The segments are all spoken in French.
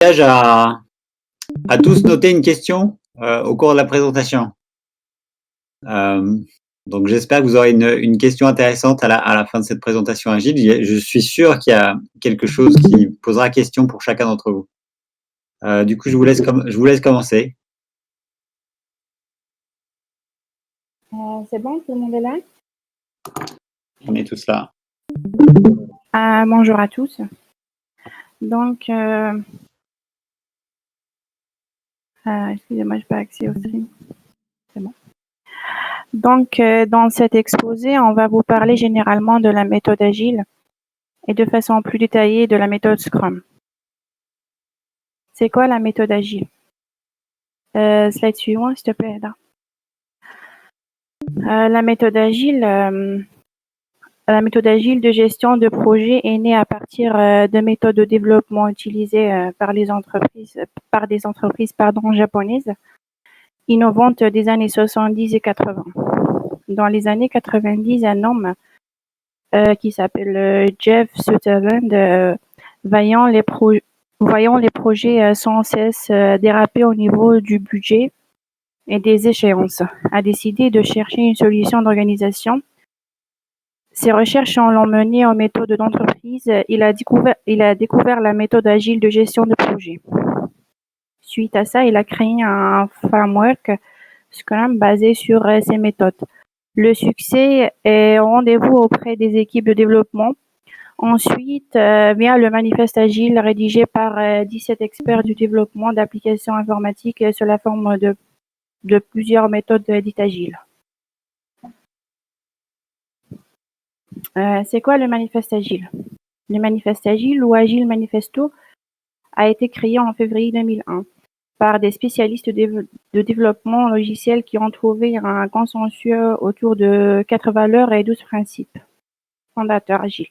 engage à tous noter une question au cours de la présentation. Euh, donc j'espère que vous aurez une question intéressante à la fin de cette présentation agile. Je suis sûr qu'il y a quelque chose qui posera question pour chacun d'entre vous. Du coup, je vous laisse commencer. C'est bon, tout le monde est là? On est tous là. Bonjour à tous. Donc, excusez-moi, je n'ai pas accès au stream. C'est bon. Donc, dans cet exposé, on va vous parler généralement de la méthode agile et de façon plus détaillée de la méthode Scrum. C'est quoi la méthode agile? Slide suivant, s'il te plaît, Ada. La méthode agile de gestion de projet est née à partir de méthodes de développement utilisées par des entreprises japonaises innovantes des années 70 et 80. Dans les années 90, un homme qui s'appelle Jeff Sutherland, voyant les projets sans cesse déraper au niveau du budget et des échéances, a décidé de chercher une solution d'organisation. Ses recherches l'ont mené aux méthodes d'entreprise. Il a découvert la méthode agile de gestion de projet. Suite à ça, il a créé un framework Scrum basé sur ces méthodes. Le succès est au rendez-vous auprès des équipes de développement. Ensuite vient le manifeste agile rédigé par 17 experts du développement d'applications informatiques sous la forme de plusieurs méthodes dites agiles. C'est quoi le manifeste agile? Le manifeste agile ou Agile Manifesto a été créé en février 2001 par des spécialistes de développement logiciel qui ont trouvé un consensus autour de 4 valeurs et 12 principes fondateurs agiles.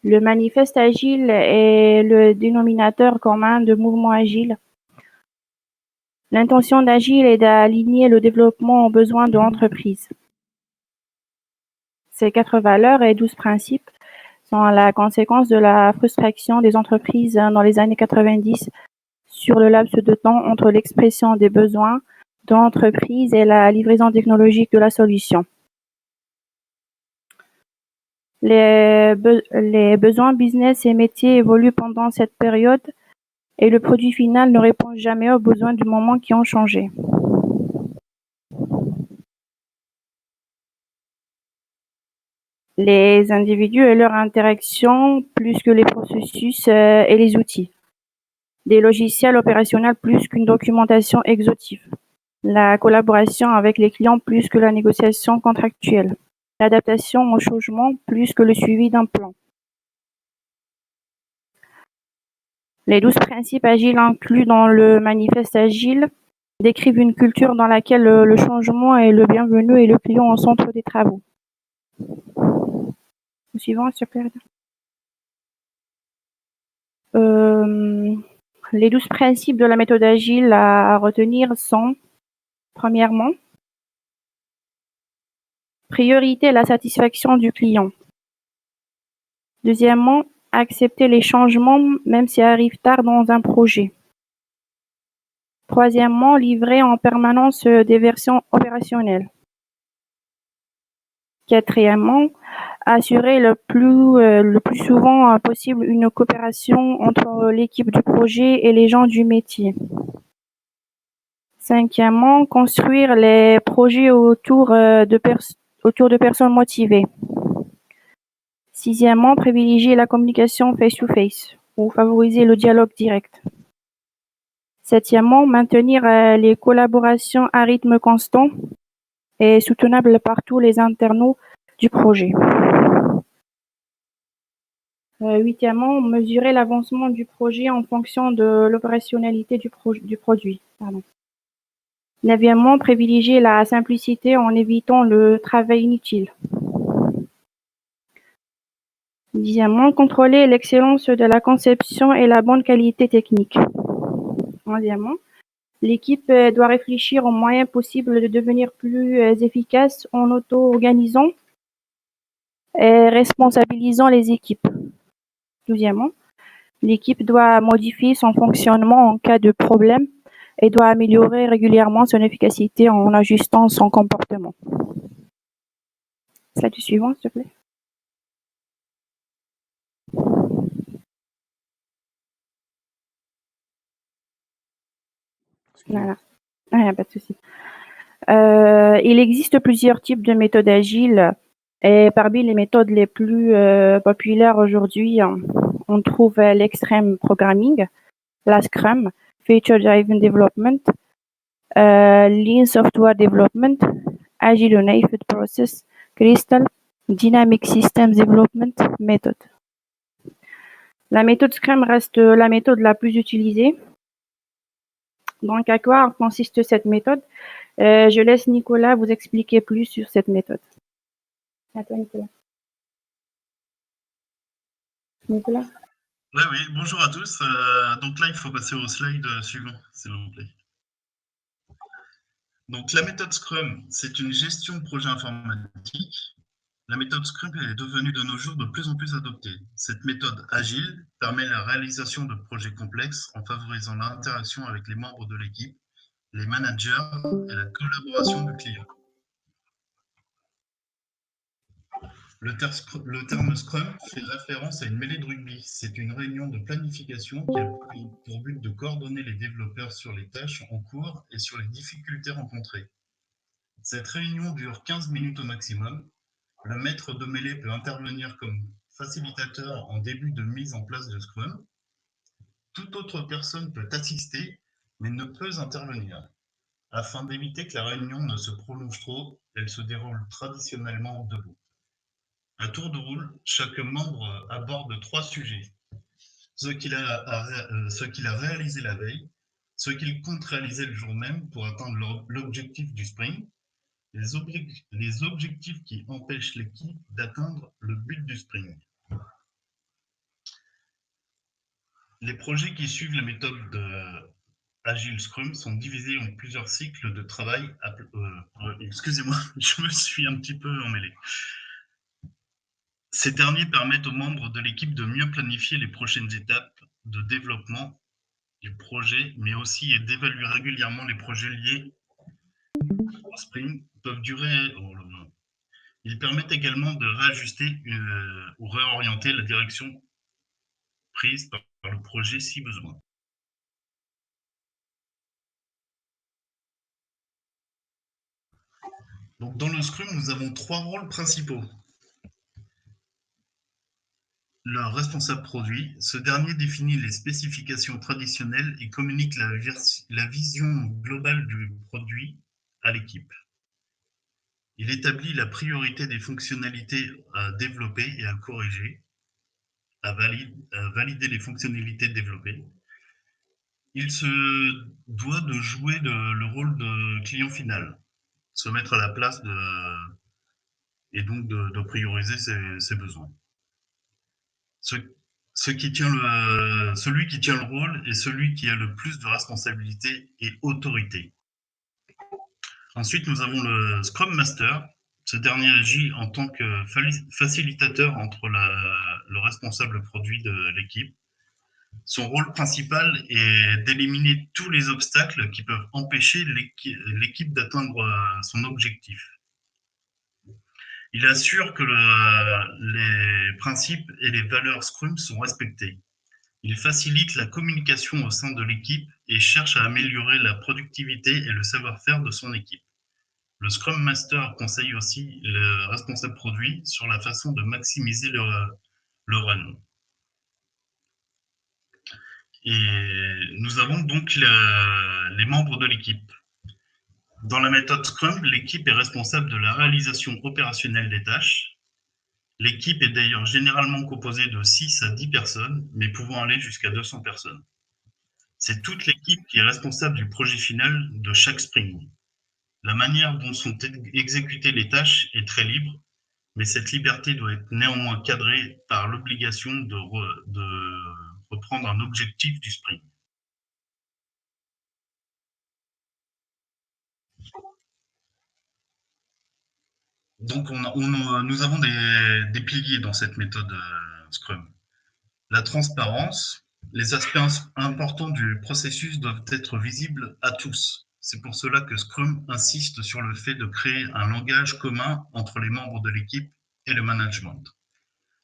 Le manifeste agile est le dénominateur commun de mouvements agiles. L'intention d'Agile est d'aligner le développement aux besoins de l'entreprise. Ces 4 valeurs et 12 principes sont la conséquence de la frustration des entreprises dans les années 90 sur le laps de temps entre l'expression des besoins de l'entreprise et la livraison technologique de la solution. Les besoins business et métiers évoluent pendant cette période et le produit final ne répond jamais aux besoins du moment qui ont changé. Les individus et leurs interactions plus que les processus et les outils. Des logiciels opérationnels plus qu'une documentation exhaustive. La collaboration avec les clients plus que la négociation contractuelle. L'adaptation au changement plus que le suivi d'un plan. Les 12 principes agiles inclus dans le manifeste agile décrivent une culture dans laquelle le changement est le bienvenu et le client au centre des travaux. Suivant, s'il te plaît. Les 12 principes de la méthode agile à retenir sont, premièrement, priorité la satisfaction du client. Deuxièmement, accepter les changements même s'ils arrivent tard dans un projet. Troisièmement, livrer en permanence des versions opérationnelles. Quatrièmement, assurer le plus souvent possible une coopération entre l'équipe du projet et les gens du métier. Cinquièmement, construire les projets autour de personnes motivées. Sixièmement, privilégier la communication face-to-face ou favoriser le dialogue direct. Septièmement, maintenir les collaborations à rythme constant et soutenable par tous les internautes du projet. Huitièmement, mesurer l'avancement du projet en fonction de l'opérationnalité du produit. Neuvièmement, privilégier la simplicité en évitant le travail inutile. Dixièmement, contrôler l'excellence de la conception et la bonne qualité technique. Onzièmement, l'équipe doit réfléchir aux moyens possibles de devenir plus efficace en auto-organisant et responsabilisant les équipes. Douzièmement, L'équipe doit modifier son fonctionnement en cas de problème et doit améliorer régulièrement son efficacité en ajustant son comportement. Slide suivant, s'il te plaît. Voilà. Ah, pas de souci. Il existe plusieurs types de méthodes agiles et parmi les méthodes les plus populaires aujourd'hui, on trouve l'extreme programming, la Scrum, Feature Driven Development, Lean Software Development, Agile Unified Process, Crystal, Dynamic Systems Development Method. La méthode Scrum reste la méthode la plus utilisée. Donc, à quoi consiste cette méthode? Je laisse Nicolas vous expliquer plus sur cette méthode. À toi, Nicolas. Nicolas? Oui, bonjour à tous. Donc là, il faut passer au slide suivant, s'il vous plaît. Donc la méthode Scrum, c'est une gestion de projet informatique. La méthode Scrum est devenue de nos jours de plus en plus adoptée. Cette méthode agile permet la réalisation de projets complexes en favorisant l'interaction avec les membres de l'équipe, les managers et la collaboration du client. Le terme Scrum fait référence à une mêlée de rugby. C'est une réunion de planification qui a pour but de coordonner les développeurs sur les tâches en cours et sur les difficultés rencontrées. Cette réunion dure 15 minutes au maximum. Le maître de mêlée peut intervenir comme facilitateur en début de mise en place de Scrum. Toute autre personne peut assister, mais ne peut intervenir. Afin d'éviter que la réunion ne se prolonge trop, elle se déroule traditionnellement debout. À tour de rôle, chaque membre aborde 3 sujets. Ce qu'il a réalisé la veille, ce qu'il compte réaliser le jour même pour atteindre l'objectif du sprint, les objectifs qui empêchent l'équipe d'atteindre le but du sprint. Les projets qui suivent la méthode Agile Scrum sont divisés en plusieurs cycles de travail. Excusez-moi, je me suis un petit peu emmêlé. Ces derniers permettent aux membres de l'équipe de mieux planifier les prochaines étapes de développement du projet, mais aussi d'évaluer régulièrement les projets liés au sprint peuvent durer. Ils permettent également de réajuster ou réorienter la direction prise par le projet si besoin. Donc, dans le Scrum, nous avons 3 rôles principaux. Le responsable produit, ce dernier définit les spécifications traditionnelles et communique la vision globale du produit à l'équipe. Il établit la priorité des fonctionnalités à développer et à corriger, à valider les fonctionnalités développées. Il se doit de jouer le rôle de client final, se mettre à la place et donc de prioriser ses besoins. Celui qui tient le rôle est celui qui a le plus de responsabilité et autorité. Ensuite, nous avons le Scrum Master. Ce dernier agit en tant que facilitateur entre le responsable produit de l'équipe. Son rôle principal est d'éliminer tous les obstacles qui peuvent empêcher l'équipe d'atteindre son objectif. Il assure que les principes et les valeurs Scrum sont respectés. Il facilite la communication au sein de l'équipe et cherche à améliorer la productivité et le savoir-faire de son équipe. Le Scrum Master conseille aussi le responsable produit sur la façon de maximiser le run. Et nous avons donc les membres de l'équipe. Dans la méthode Scrum, l'équipe est responsable de la réalisation opérationnelle des tâches. L'équipe est d'ailleurs généralement composée de 6 à 10 personnes, mais pouvant aller jusqu'à 200 personnes. C'est toute l'équipe qui est responsable du projet final de chaque sprint. La manière dont sont exécutées les tâches est très libre, mais cette liberté doit être néanmoins cadrée par l'obligation de reprendre un objectif du sprint. Donc, nous avons des piliers dans cette méthode Scrum. La transparence, Les aspects importants du processus doivent être visibles à tous. C'est pour cela que Scrum insiste sur le fait de créer un langage commun entre les membres de l'équipe et le management,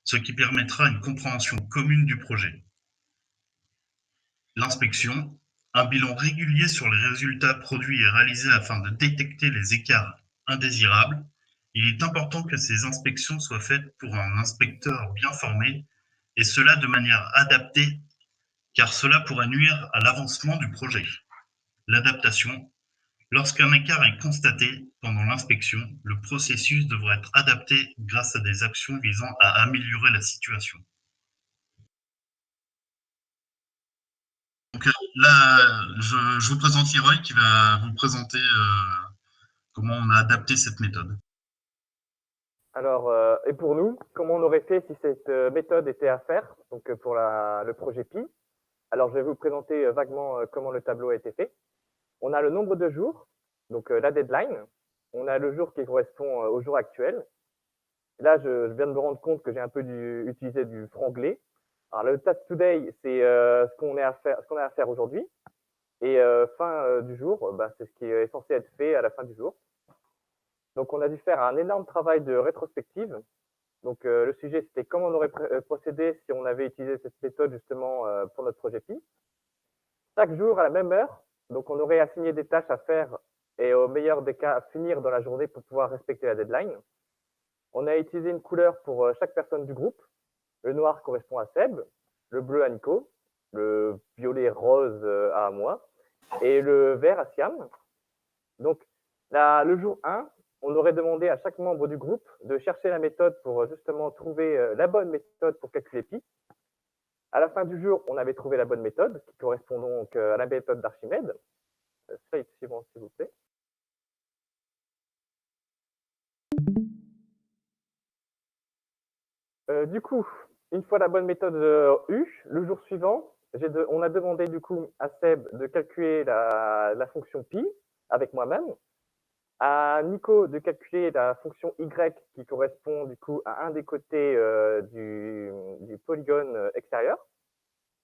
ce qui permettra une compréhension commune du projet. L'inspection, un bilan régulier sur les résultats produits et réalisés afin de détecter les écarts indésirables. Il est important que ces inspections soient faites pour un inspecteur bien formé, et cela de manière adaptée, car cela pourrait nuire à l'avancement du projet. L'adaptation. Lorsqu'un écart est constaté pendant l'inspection, le processus devrait être adapté grâce à des actions visant à améliorer la situation. Donc là, je vous présente Leroy qui va vous présenter comment on a adapté cette méthode. Alors, et pour nous, comment on aurait fait si cette méthode était à faire, donc pour le projet Pi? Alors, je vais vous présenter vaguement comment le tableau a été fait. On a le nombre de jours, donc la deadline. On a le jour qui correspond au jour actuel. Et là, je viens de me rendre compte que j'ai un peu utilisé du franglais. Alors, le task today, c'est ce qu'on a à faire aujourd'hui. Et fin du jour, bah, c'est ce qui est censé être fait à la fin du jour. Donc, on a dû faire un énorme travail de rétrospective. Donc, le sujet, c'était comment on aurait procédé si on avait utilisé cette méthode justement pour notre projet Pi. Chaque jour, à la même heure, donc on aurait assigné des tâches à faire et au meilleur des cas, à finir dans la journée pour pouvoir respecter la deadline. On a utilisé une couleur pour chaque personne du groupe. Le noir correspond à Seb, le bleu à Nico, le violet rose à moi et le vert à Siam. Donc, le jour 1, on aurait demandé à chaque membre du groupe de chercher la méthode pour justement trouver la bonne méthode pour calculer pi. À la fin du jour, on avait trouvé la bonne méthode, qui correspond donc à la méthode d'Archimède. Slide suivant, s'il vous plaît. Du coup, une fois la bonne méthode eue, le jour suivant, on a demandé du coup à Seb de calculer la fonction pi avec moi-même, à Nico de calculer la fonction y qui correspond du coup à un des côtés du polygone extérieur,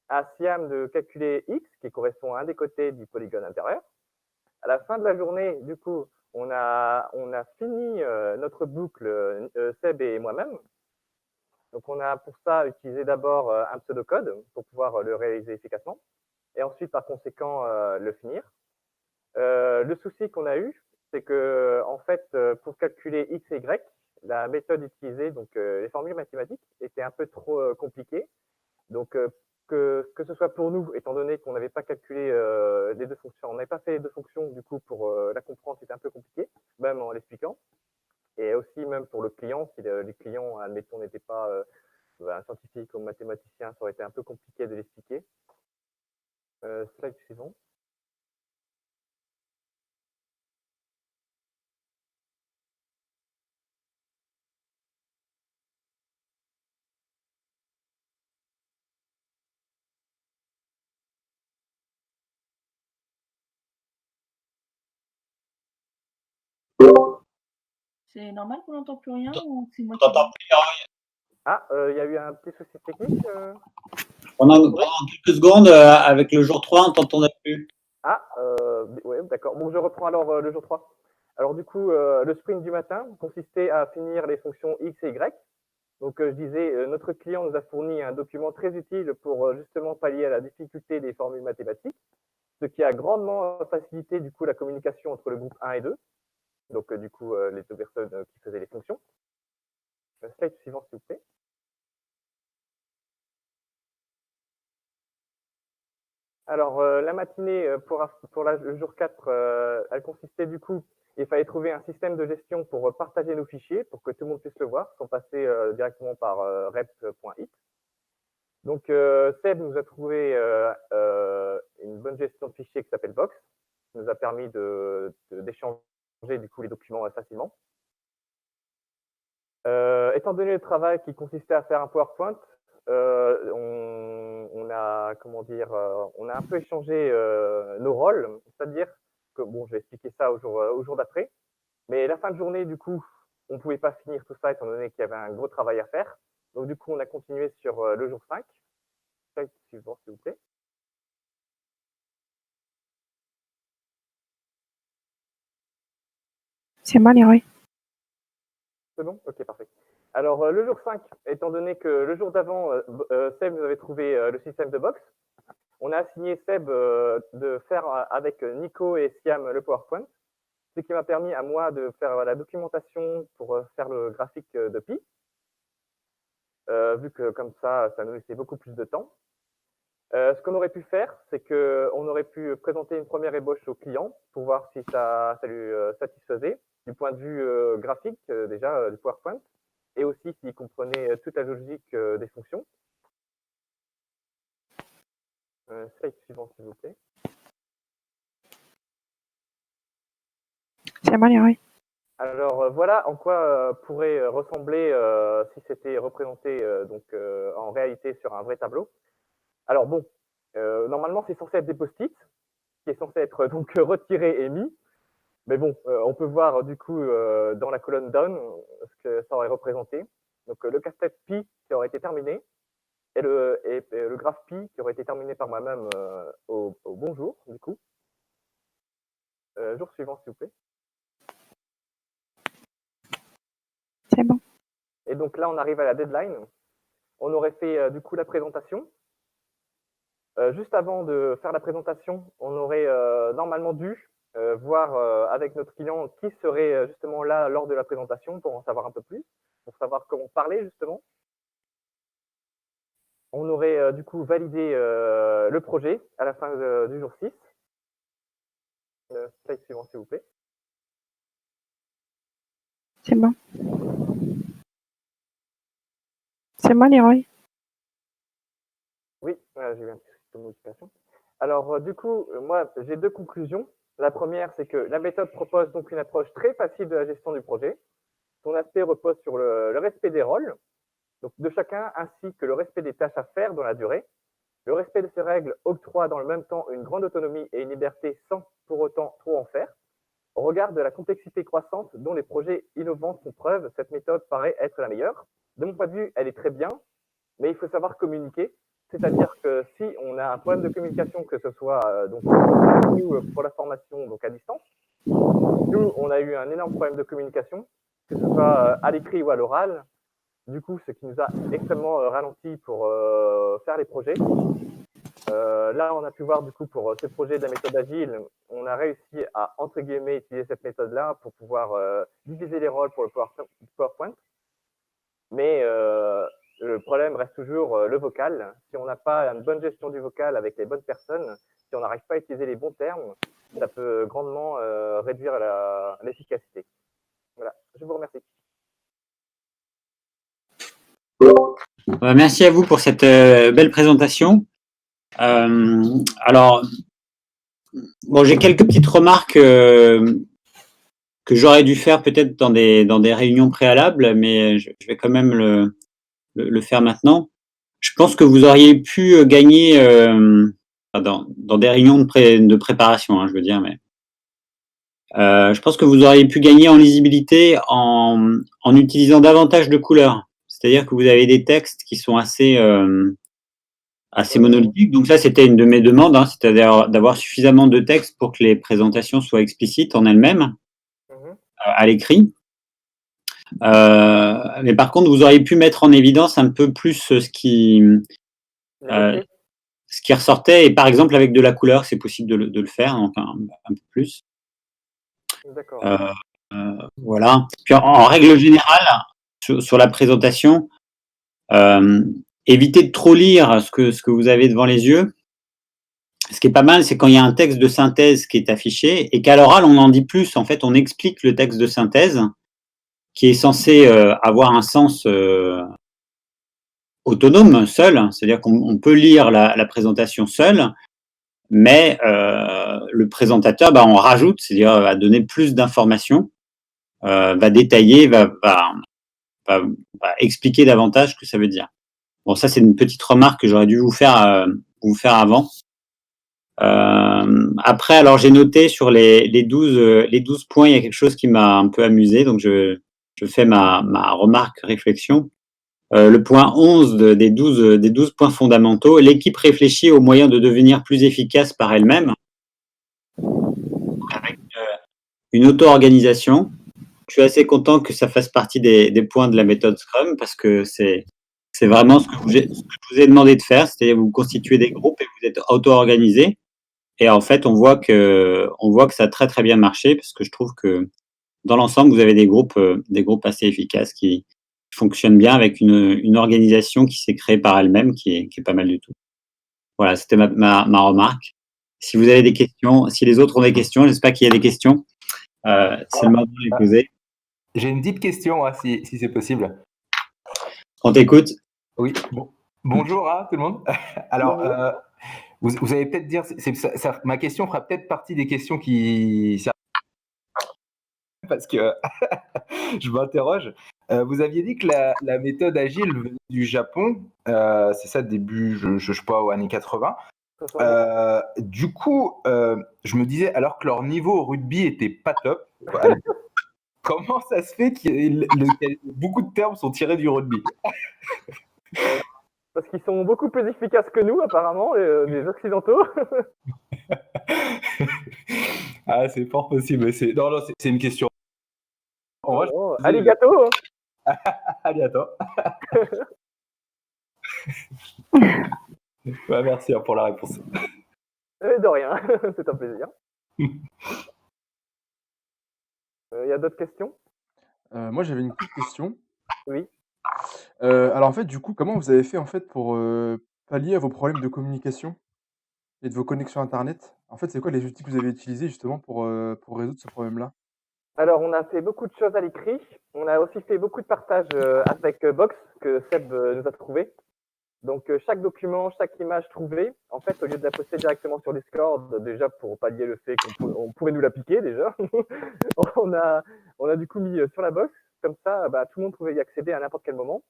à Siam de calculer x qui correspond à un des côtés du polygone intérieur. À la fin de la journée, du coup, on a fini notre boucle, Seb et moi-même. Donc on a pour ça utilisé d'abord un pseudocode pour pouvoir le réaliser efficacement et ensuite par conséquent le finir. Le souci qu'on a eu, c'est que en fait, pour calculer x et y, la méthode utilisée, donc les formules mathématiques, étaient un peu trop compliquées. Donc que ce soit pour nous, étant donné qu'on n'avait pas calculé les deux fonctions, on n'avait pas fait les deux fonctions, du coup pour la comprendre, c'était un peu compliqué, même en l'expliquant. Et aussi même pour le client, si les clients, admettons, n'étaient pas un scientifique ou un mathématicien, ça aurait été un peu compliqué de l'expliquer. Slide suivant. C'est normal qu'on n'entend plus rien ou c'est moi qui... T'entends plus, Leroy? Ah, il y a eu un petit souci technique. Pendant quelques secondes, avec le jour 3, on t'entendait plus. Ah, ouais, d'accord. Bon, je reprends alors le jour 3. Alors du coup, le sprint du matin consistait à finir les fonctions x et y. Donc je disais, notre client nous a fourni un document très utile pour justement pallier à la difficulté des formules mathématiques, ce qui a grandement facilité du coup la communication entre le groupe 1 et 2. Donc du coup, les deux personnes qui faisaient les fonctions. Slide suivant, s'il vous plaît. Alors, la matinée pour le jour 4, elle consistait du coup, il fallait trouver un système de gestion pour partager nos fichiers, pour que tout le monde puisse le voir, sans passer directement par rep.it. Donc, Seb nous a trouvé une bonne gestion de fichiers qui s'appelle Box, qui nous a permis d'échanger du coup les documents facilement. Étant donné le travail qui consistait à faire un PowerPoint, on a un peu échangé nos rôles, c'est-à-dire que bon, je vais expliquer ça au jour d'après, mais la fin de journée, du coup, on ne pouvait pas finir tout ça étant donné qu'il y avait un gros travail à faire. Donc du coup, on a continué sur le jour 5. slide suivant, s'il vous plaît. C'est moi, Leroy. C'est bon? Ok, parfait. Alors, le jour 5, étant donné que le jour d'avant, Seb nous avait trouvé le système de box, on a assigné Seb de faire avec Nico et Siam le PowerPoint, ce qui m'a permis à moi de faire la documentation pour faire le graphique de Pi, vu que comme ça nous laissait beaucoup plus de temps. Ce qu'on aurait pu faire, c'est qu'on aurait pu présenter une première ébauche au client pour voir si ça lui satisfaisait du point de vue graphique déjà du PowerPoint et aussi s'il comprenait toute la logique des fonctions. Slide suivant, s'il vous plaît. C'est moi, Leroy. Alors voilà en quoi pourrait ressembler si c'était représenté en réalité sur un vrai tableau. Alors bon, normalement c'est censé être des post-it, qui est censé être donc retiré et mis. Mais bon, on peut voir du coup dans la colonne down ce que ça aurait représenté. Donc le casse-tête Pi qui aurait été terminé et le graphe Pi qui aurait été terminé par moi-même au bonjour du coup. Jour suivant s'il vous plaît. C'est bon. Et donc là on arrive à la deadline. On aurait fait du coup la présentation. Juste avant de faire la présentation, on aurait normalement dû voir avec notre client qui serait justement là lors de la présentation pour en savoir un peu plus, pour savoir comment parler justement. On aurait du coup validé le projet à la fin du jour 6. Slide suivant s'il vous plaît. C'est bon. C'est moi, Leroy. Oui, j'ai eu un petit souci de modification. Alors du coup, moi j'ai deux conclusions. La première, c'est que la méthode propose donc une approche très facile de la gestion du projet. Son aspect repose sur le respect des rôles, donc de chacun, ainsi que le respect des tâches à faire dans la durée. Le respect de ces règles octroie dans le même temps une grande autonomie et une liberté sans pour autant trop en faire. Au regard de la complexité croissante dont les projets innovants font preuve, cette méthode paraît être la meilleure. De mon point de vue, elle est très bien, mais il faut savoir communiquer. C'est-à-dire que si on a un problème de communication, que ce soit pour la formation donc à distance, nous, on a eu un énorme problème de communication, que ce soit à l'écrit ou à l'oral. Du coup, ce qui nous a extrêmement ralenti pour faire les projets. Là, on a pu voir du coup pour ce projet de la méthode agile, on a réussi à entre guillemets utiliser cette méthode-là pour pouvoir diviser les rôles pour le PowerPoint. Mais le problème reste toujours le vocal. Si on n'a pas une bonne gestion du vocal avec les bonnes personnes, si on n'arrive pas à utiliser les bons termes, ça peut grandement réduire l'efficacité. Voilà, je vous remercie. Merci à vous pour cette belle présentation. Alors, bon, j'ai quelques petites remarques que j'aurais dû faire peut-être dans des réunions préalables, mais je vais quand même le faire maintenant. Je pense que vous auriez pu gagner dans des réunions de préparation, hein, je veux dire, mais je pense que vous auriez pu gagner en lisibilité en utilisant davantage de couleurs. C'est-à-dire que vous avez des textes qui sont assez monolithiques. Donc ça, c'était une de mes demandes, hein, c'est-à-dire d'avoir suffisamment de texte pour que les présentations soient explicites en elles-mêmes, à l'écrit. Mais par contre, vous auriez pu mettre en évidence un peu plus ce qui ressortait, et par exemple avec de la couleur, c'est possible de le faire, donc un peu plus. D'accord. Voilà. Puis en règle générale, sur la présentation, évitez de trop lire ce que vous avez devant les yeux. Ce qui est pas mal, c'est quand il y a un texte de synthèse qui est affiché et qu'à l'oral, on en dit plus. En fait, on explique le texte de synthèse qui est censé avoir un sens autonome, seul. C'est-à-dire qu'on peut lire la présentation seule, mais le présentateur, on rajoute, c'est-à-dire va donner plus d'informations, va détailler, va expliquer davantage ce que ça veut dire. Bon, ça, c'est une petite remarque que j'aurais dû vous faire avant. Après, alors j'ai noté sur les 12 points, il y a quelque chose qui m'a un peu amusé, donc je fais ma remarque réflexion. le point 11 des 12 points fondamentaux. L'équipe réfléchit aux moyens de devenir plus efficace par elle-même, avec une auto-organisation. Je suis assez content que ça fasse partie des points de la méthode Scrum parce que c'est vraiment ce que je vous ai demandé de faire, c'est-à-dire vous constituez des groupes et vous êtes auto-organisé. Et en fait, on voit que ça a très très bien marché parce que je trouve que dans l'ensemble, vous avez des groupes assez efficaces qui fonctionnent bien avec une organisation qui s'est créée par elle-même, qui est pas mal du tout. Voilà, c'était ma remarque. Si vous avez des questions, si les autres ont des questions, j'espère qu'il y a des questions. C'est le moment de les poser. J'ai une petite question, si c'est possible. On t'écoute. Oui, bon. Bonjour tout le monde. Alors, vous allez peut-être dire, ma question fera peut-être partie des questions qui servent parce que je m'interroge. Vous aviez dit que la méthode agile venait du Japon, c'est ça, début, je sais pas, aux années 80. Du coup, je me disais, alors que leur niveau au rugby était pas top, comment ça se fait que beaucoup de termes sont tirés du rugby? Parce qu'ils sont beaucoup plus efficaces que nous, apparemment, les Occidentaux. Ah, c'est fort possible. Non, c'est une question. Arigato. Arigato. Ouais, merci pour la réponse. De rien, c'est un plaisir. Il y a d'autres questions? Moi, j'avais une petite question. Oui. Alors en fait, du coup, comment vous avez fait en fait pour pallier à vos problèmes de communication et de vos connexions internet? En fait, c'est quoi les outils que vous avez utilisés justement pour résoudre ce problème-là? Alors, on a fait beaucoup de choses à l'écrit. On a aussi fait beaucoup de partages avec Box que Seb nous a trouvé. Donc, chaque document, chaque image trouvée, en fait, au lieu de la poster directement sur Discord, déjà pour pallier le fait qu'on pourrait nous la piquer déjà, on a du coup mis sur la Box. Comme ça, tout le monde pouvait y accéder à n'importe quel moment.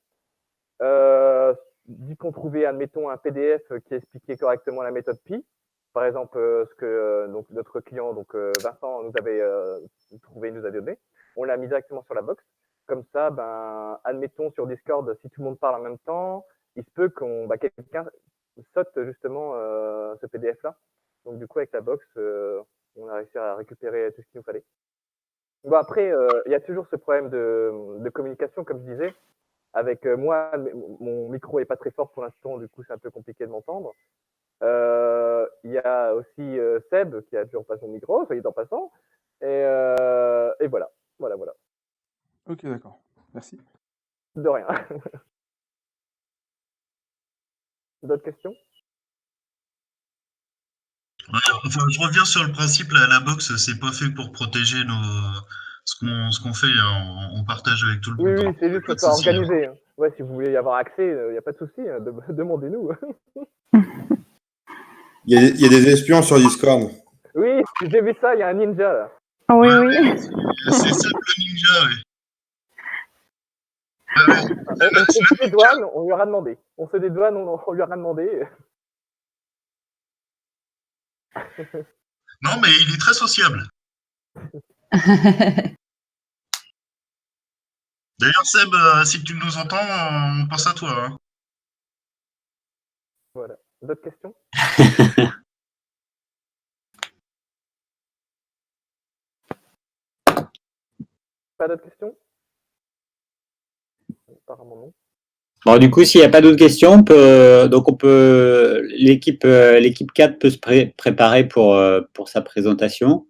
Dès qu'on trouvait, admettons, un PDF qui expliquait correctement la méthode Pi, par exemple, ce que donc notre client, donc Vincent, nous avait trouvé, nous avait donné, on l'a mis directement sur la box. Comme ça, admettons sur Discord, si tout le monde parle en même temps, il se peut quelqu'un saute justement ce PDF-là. Donc du coup, avec la box, on a réussi à récupérer tout ce qu'il nous fallait. Bon, après, il y a toujours ce problème de communication, comme je disais. Avec moi, mon micro est pas très fort pour l'instant, du coup c'est un peu compliqué de m'entendre. Il y a aussi Seb qui a toujours pas son micro, soit dit en passant. Et voilà. Ok, d'accord. Merci. De rien. D'autres questions? Ouais, enfin, je reviens sur le principe, la box, c'est pas fait pour protéger ce qu'on fait, hein, on partage avec tout le monde. Oui, c'est juste que ça organisé. Hein. Ouais, si vous voulez y avoir accès, il n'y a pas de souci, hein, demandez-nous. Il y a des espions sur Discord. Oui, j'ai vu ça, il y a un ninja là. Oui, Ouais, oui. c'est ça le ninja, oui. On se dédouane, on lui aura demandé. On se dédouane, on lui aura demandé. Non, mais il est très sociable. D'ailleurs, Seb, si tu nous entends, on pense à toi. Hein. Voilà. D'autres questions? Pas d'autres questions? Apparemment non. Bon, du coup, s'il n'y a pas d'autres questions, l'équipe 4 peut se préparer pour sa présentation.